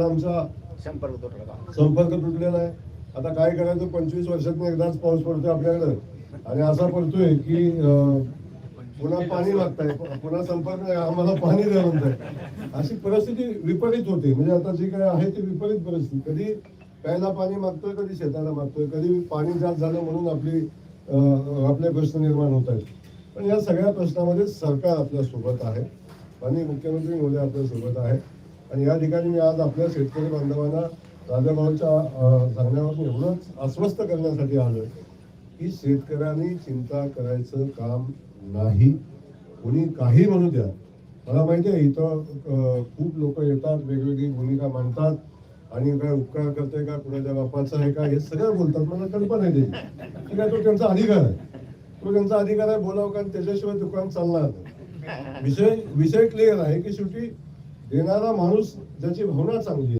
आमचा संपर्क तुटलेला आहे. आता काय करायचं, 25 वर्षातून एकदाच पाऊस पडतोय आपल्याकडे आणि असा पडतोय की पुन्हा पाणी मागताय, पुन्हा संपर्क नाही, आम्हाला पाणी द्या म्हणताय. अशी परिस्थिती विपरीत होते. म्हणजे आता जे काय आहे ते विपरीत परिस्थिती. कधी प्यायला पाणी मागतोय, कधी शेताला मागतोय, कधी पाणी जास्त झालं म्हणून आपले प्रश्न निर्माण होत आहेत. पण या सगळ्या प्रश्नामध्ये सरकार आपल्या सोबत आहे आणि मुख्यमंत्री महोदय आपल्या सोबत आहे. आणि या ठिकाणी मी आज आपल्या शेतकरी बांधवांना राजाभाऊच्या सांगण्यावरून एवढंच आश्वस्त करण्यासाठी आलोय की शेतकऱ्यांनी चिंता करायचं काम नाही. कोणी काही म्हणू द्या. मला माहिती आहे इथं खूप लोक येतात, वेगवेगळी भूमिका मांडतात आणि काय उपकार करते का, कुणाच्या बापाचा आहे का, हे सगळं बोलतात. मला कल्पना आहे त्याची. ठीक आहे, तो त्यांचा अधिकार आहे. तो त्यांचा अधिकार आहे बोलावं, कारण त्याच्याशिवाय दुकान चालणार नाही. विषय क्लिअर आहे की शेवटी देणारा माणूस ज्याची भावना चांगली आहे.